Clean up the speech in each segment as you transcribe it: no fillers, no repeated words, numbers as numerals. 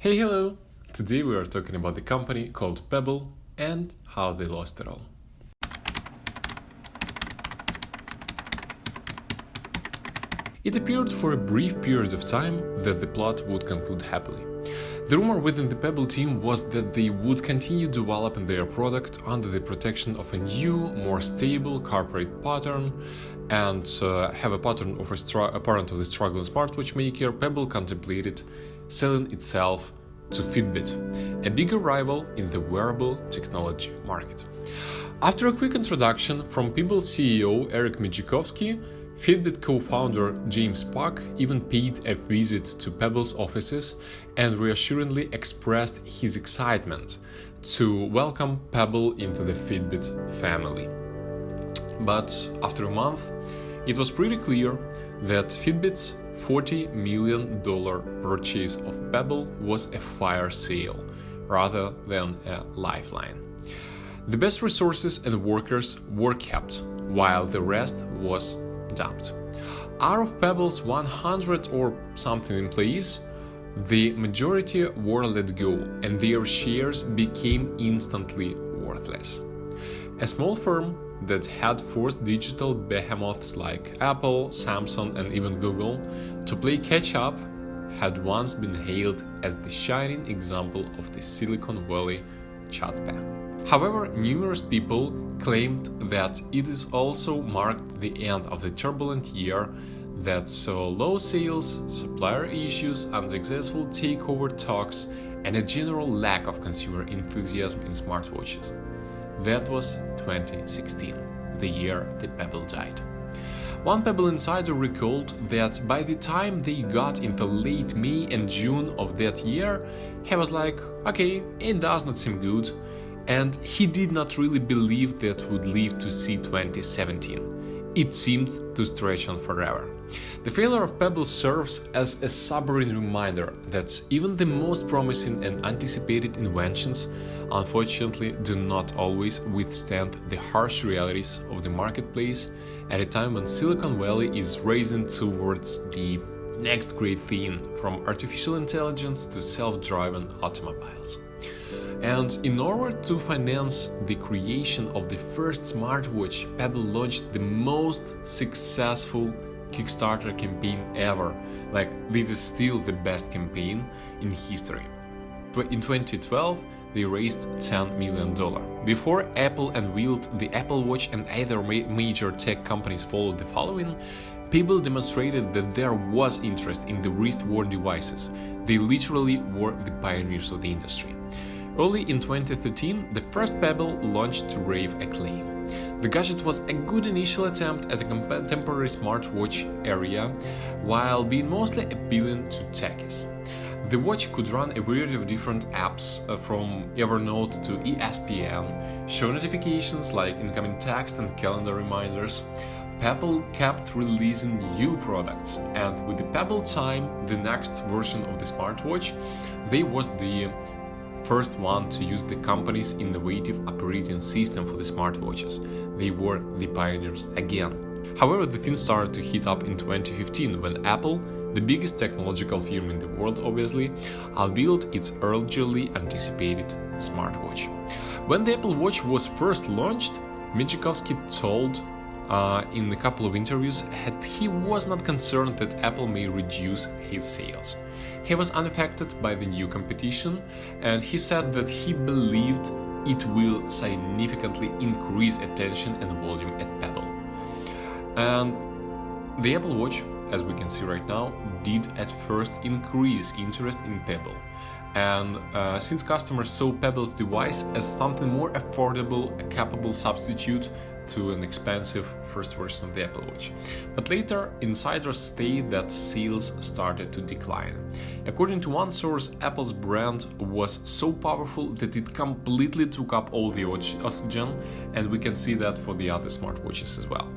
Hey, hello! Today we are talking about the company called Pebble and how they lost it all. It appeared for a brief period of time that the plot would conclude happily. The rumor within the Pebble team was that they would continue developing their product under the protection of a new, more stable corporate pattern, and have a pattern of a parent of the struggling smartwatch maker. Pebble contemplated selling itself to Fitbit, a bigger rival in the wearable technology market. After a quick introduction from Pebble CEO Eric Migicovsky, Fitbit co-founder James Pak even paid a visit to Pebble's offices and reassuringly expressed his excitement to welcome Pebble into the Fitbit family. But after a month, it was pretty clear that Fitbit's $40 million purchase of Pebble was a fire sale rather than a lifeline. The best resources and workers were kept, while the rest was dumped. Out of Pebble's 100 or something employees, the majority were let go and their shares became instantly worthless. A small firm that had forced digital behemoths like Apple, Samsung, and even Google to play catch-up had once been hailed as the shining example of the Silicon Valley chutzpah. However, numerous people claimed that it is also marked the end of the turbulent year that saw low sales, supplier issues, unsuccessful takeover talks, and a general lack of consumer enthusiasm in smartwatches. That was 2016, the year that Pebble died. One Pebble insider recalled that by the time they got into late May and June of that year, he was like, okay, it does not seem good, and he did not really believe that would live to see 2017. It seemed to stretch on forever. The failure of Pebble serves as a sobering reminder that even the most promising and anticipated inventions unfortunately do not always withstand the harsh realities of the marketplace at a time when Silicon Valley is racing towards the next great thing, from artificial intelligence to self-driving automobiles. And in order to finance the creation of the first smartwatch, Pebble launched the most successful Kickstarter campaign ever. This is still the best campaign in history. In 2012, they raised $10 million. Before Apple unveiled the Apple Watch and other major tech companies followed the following, Pebble demonstrated that there was interest in the wrist-worn devices. They literally were the pioneers of the industry. Early in 2013, the first Pebble launched to rave acclaim. The gadget was a good initial attempt at a contemporary smartwatch area, while being mostly appealing to techies. The watch could run a variety of different apps, from Evernote to ESPN, show notifications like incoming text and calendar reminders. Pebble kept releasing new products, and with the Pebble Time, the next version of the smartwatch, they was the first one to use the company's innovative operating system for the smartwatches. They were the pioneers again. However, the thing started to heat up in 2015 when Apple, the biggest technological firm in the world obviously, unveiled its urgently anticipated smartwatch. When the Apple Watch was first launched, Migicovsky told in a couple of interviews that he was not concerned that Apple may reduce his sales. He was unaffected by the new competition, and he said that he believed it will significantly increase attention and volume at Pebble. And the Apple Watch, as we can see right now, did at first increase interest in Pebble. And since customers saw Pebble's device as something more affordable, a capable substitute to an expensive first version of the Apple Watch. But later, insiders state that sales started to decline. According to one source, Apple's brand was so powerful that it completely took up all the oxygen, and we can see that for the other smartwatches as well.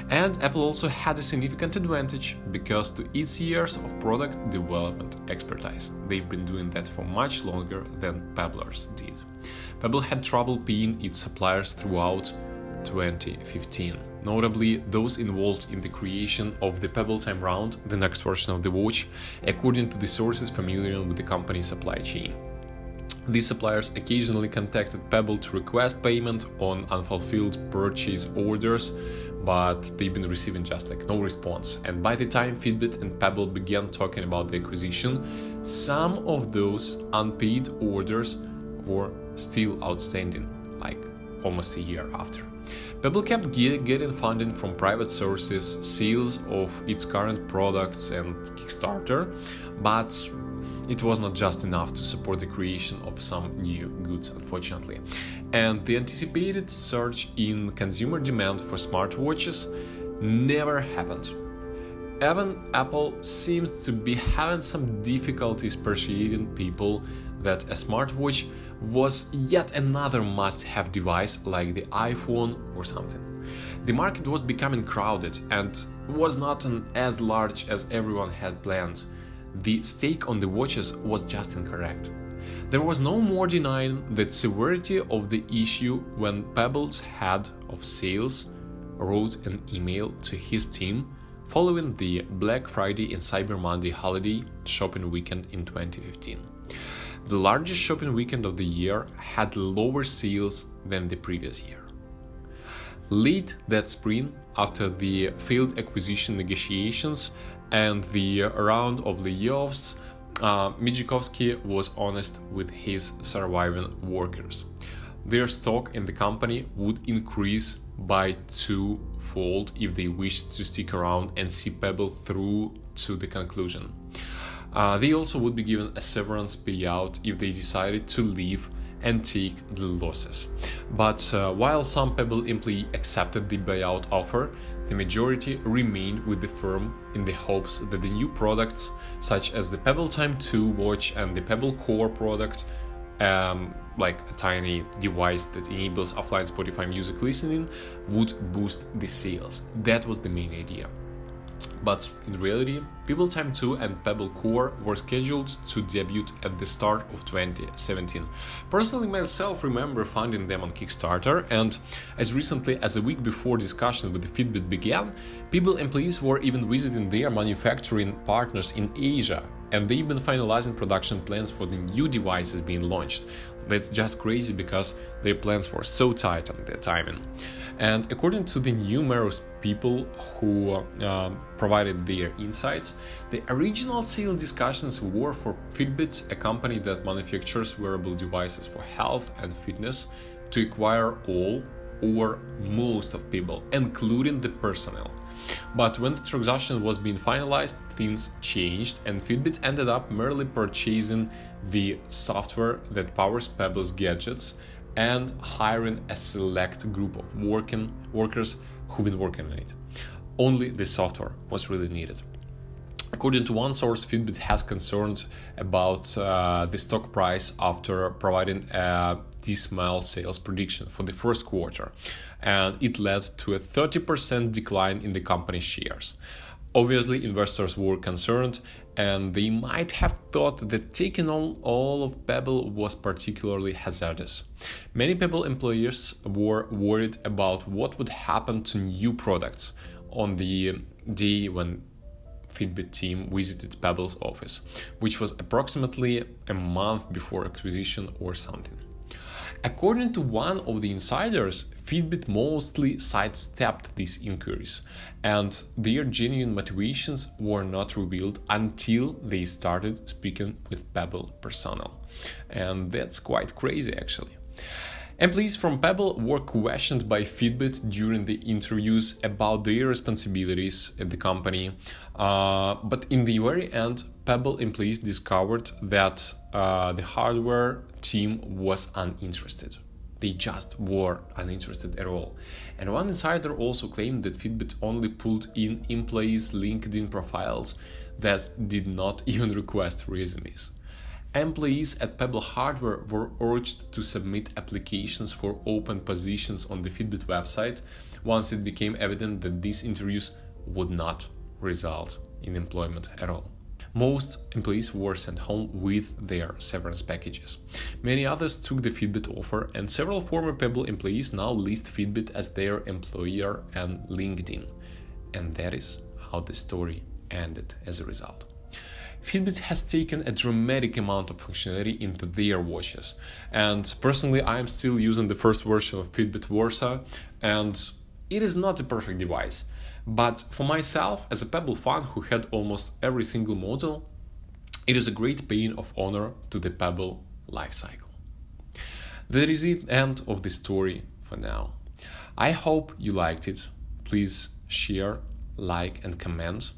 And Apple also had a significant advantage because to its years of product development expertise. They've been doing that for much longer than Pebblers did. Pebble had trouble paying its suppliers throughout 2015. notably those involved in the creation of the Pebble Time Round, the next version of the watch, according to the sources familiar with the company's supply chain. These suppliers occasionally contacted Pebble to request payment on unfulfilled purchase orders, but they've been receiving just no response. And by the time Fitbit and Pebble began talking about the acquisition, some of those unpaid orders were still outstanding, almost a year after. Pebble kept getting funding from private sources, sales of its current products and Kickstarter, but it was not just enough to support the creation of some new goods, unfortunately. And the anticipated surge in consumer demand for smartwatches never happened. Even Apple seems to be having some difficulties persuading people that a smartwatch was yet another must-have device like the iPhone or something. The market was becoming crowded and was not as large as everyone had planned. The stake on the watches was just incorrect. There was no more denying the severity of the issue when Pebble's head of sales wrote an email to his team following the Black Friday and Cyber Monday holiday shopping weekend in 2015. The largest shopping weekend of the year had lower sales than the previous year. Late that spring, after the failed acquisition negotiations and the round of layoffs, Migicovsky was honest with his surviving workers. Their stock in the company would increase by twofold if they wished to stick around and see Pebble through to the conclusion. They also would be given a severance payout if they decided to leave and take the losses. But while some Pebble employees accepted the buyout offer, the majority remained with the firm in the hopes that the new products, such as the Pebble Time 2 watch and the Pebble Core product, like a tiny device that enables offline Spotify music listening, would boost the sales. That was the main idea. But in reality, Pebble Time 2 and Pebble Core were scheduled to debut at the start of 2017. Personally, myself remember funding them on Kickstarter, and as recently as a week before discussion with the Fitbit began, Pebble employees were even visiting their manufacturing partners in Asia, and they've been finalizing production plans for the new devices being launched. That's just crazy because their plans were so tight on their timing. And according to the numerous people who provided their insights, the original sale discussions were for Fitbit, a company that manufactures wearable devices for health and fitness, to acquire all or most of Pebble, including the personnel. But when the transaction was being finalized, things changed, and Fitbit ended up merely purchasing the software that powers Pebble's gadgets and hiring a select group of workers who've been working on it. Only the software was really needed. According to one source, Fitbit has concerned about the stock price after providing a dismal sales prediction for the first quarter, and it led to a 30% decline in the company's shares. Obviously, investors were concerned, and they might have thought that taking all of Pebble was particularly hazardous. Many Pebble employees were worried about what would happen to new products on the day when Fitbit team visited Pebble's office, which was approximately a month before acquisition or something. According to one of the insiders, Fitbit mostly sidestepped these inquiries, and their genuine motivations were not revealed until they started speaking with Pebble personnel. And that's quite crazy, actually. Employees from Pebble were questioned by Fitbit during the interviews about their responsibilities at the company, but in the very end, Pebble employees discovered that the hardware team was uninterested. They just were uninterested at all. And one insider also claimed that Fitbit only pulled in employees' LinkedIn profiles that did not even request resumes. Employees at Pebble Hardware were urged to submit applications for open positions on the Fitbit website once it became evident that these interviews would not result in employment at all. Most employees were sent home with their severance packages. Many others took the Fitbit offer, and several former Pebble employees now list Fitbit as their employer on LinkedIn. And that is how the story ended as a result. Fitbit has taken a dramatic amount of functionality into their watches, and personally I am still using the first version of Fitbit Warsaw, and it is not a perfect device, but for myself as a Pebble fan who had almost every single model, it is a great paying of honor to the Pebble life cycle. That is the end of the story for now. I hope you liked it. Please share, like and comment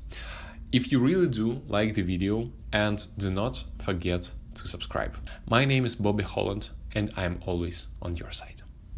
if you really do like the video, and do not forget to subscribe. My name is Bobby Holland and I am always on your side.